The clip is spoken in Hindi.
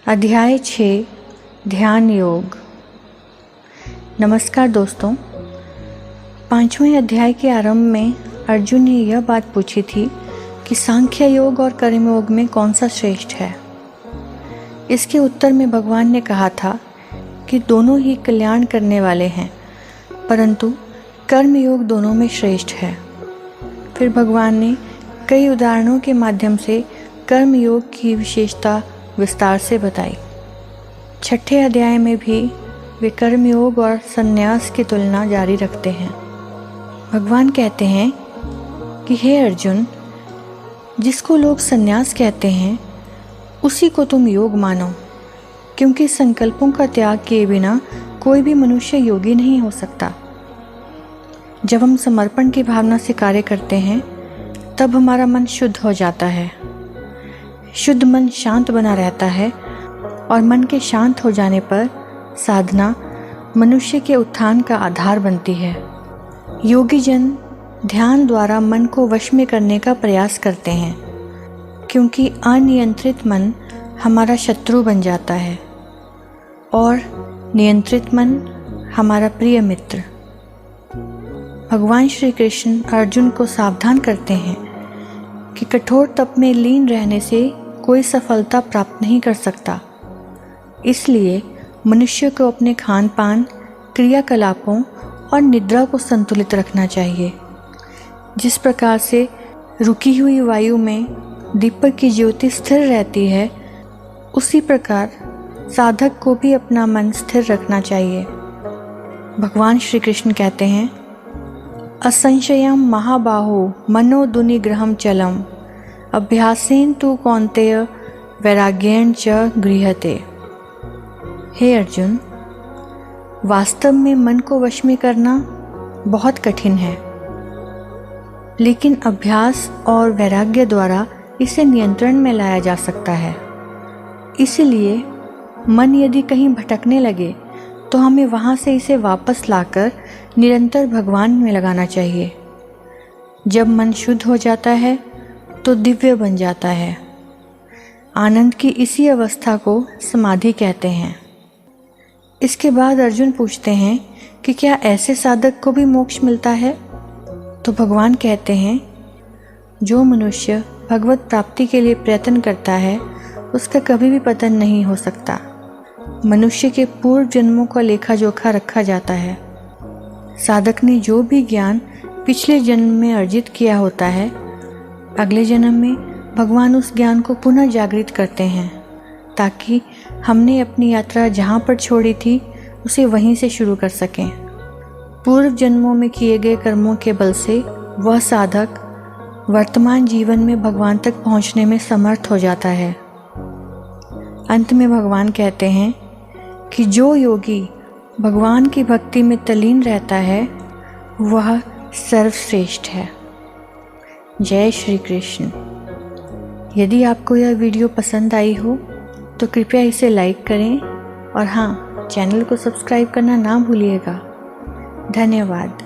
अध्याय 6 ध्यान योग। नमस्कार दोस्तों, 5वें अध्याय के आरंभ में अर्जुन ने यह बात पूछी थी कि सांख्य योग और कर्म योग में कौन सा श्रेष्ठ है। इसके उत्तर में भगवान ने कहा था कि दोनों ही कल्याण करने वाले हैं, परंतु कर्म योग दोनों में श्रेष्ठ है। फिर भगवान ने कई उदाहरणों के माध्यम से कर्म योग की विशेषता विस्तार से बताई। 6ठे अध्याय में भी वे कर्म योग और संन्यास की तुलना जारी रखते हैं। भगवान कहते हैं कि हे अर्जुन, जिसको लोग संन्यास कहते हैं उसी को तुम योग मानो, क्योंकि संकल्पों का त्याग किए बिना कोई भी मनुष्य योगी नहीं हो सकता। जब हम समर्पण की भावना से कार्य करते हैं तब हमारा मन शुद्ध हो जाता है। शुद्ध मन शांत बना रहता है और मन के शांत हो जाने पर साधना मनुष्य के उत्थान का आधार बनती है। योगी जन ध्यान द्वारा मन को वश में करने का प्रयास करते हैं, क्योंकि अनियंत्रित मन हमारा शत्रु बन जाता है और नियंत्रित मन हमारा प्रिय मित्र। भगवान श्री कृष्ण अर्जुन को सावधान करते हैं कि कठोर तप में लीन रहने से कोई सफलता प्राप्त नहीं कर सकता। इसलिए मनुष्य को अपने खान पान, क्रियाकलापों और निद्रा को संतुलित रखना चाहिए। जिस प्रकार से रुकी हुई वायु में दीपक की ज्योति स्थिर रहती है, उसी प्रकार साधक को भी अपना मन स्थिर रखना चाहिए। भगवान श्री कृष्ण कहते हैं, असंशयम महाबाहो मनोदुनिग्रहम चलम अभ्यासेन तु कौन्तेय वैराग्येण च गृह्यते। हे अर्जुन, वास्तव में मन को वश में करना बहुत कठिन है, लेकिन अभ्यास और वैराग्य द्वारा इसे नियंत्रण में लाया जा सकता है। इसलिए मन यदि कहीं भटकने लगे तो हमें वहाँ से इसे वापस लाकर निरंतर भगवान में लगाना चाहिए। जब मन शुद्ध हो जाता है तो दिव्य बन जाता है। आनंद की इसी अवस्था को समाधि कहते हैं। इसके बाद अर्जुन पूछते हैं कि क्या ऐसे साधक को भी मोक्ष मिलता है? तो भगवान कहते हैं, जो मनुष्य भगवत प्राप्ति के लिए प्रयत्न करता है उसका कभी भी पतन नहीं हो सकता। मनुष्य के पूर्व जन्मों का लेखा जोखा रखा जाता है। साधक ने जो भी ज्ञान पिछले जन्म में अर्जित किया होता है, अगले जन्म में भगवान उस ज्ञान को पुनः जागृत करते हैं, ताकि हमने अपनी यात्रा जहाँ पर छोड़ी थी उसे वहीं से शुरू कर सकें। पूर्व जन्मों में किए गए कर्मों के बल से वह साधक वर्तमान जीवन में भगवान तक पहुँचने में समर्थ हो जाता है। अंत में भगवान कहते हैं कि जो योगी भगवान की भक्ति में तल्लीन रहता है वह सर्वश्रेष्ठ है। जय श्री कृष्ण। यदि आपको यह वीडियो पसंद आई हो तो कृपया इसे लाइक करें और हाँ, चैनल को सब्सक्राइब करना ना भूलिएगा। धन्यवाद।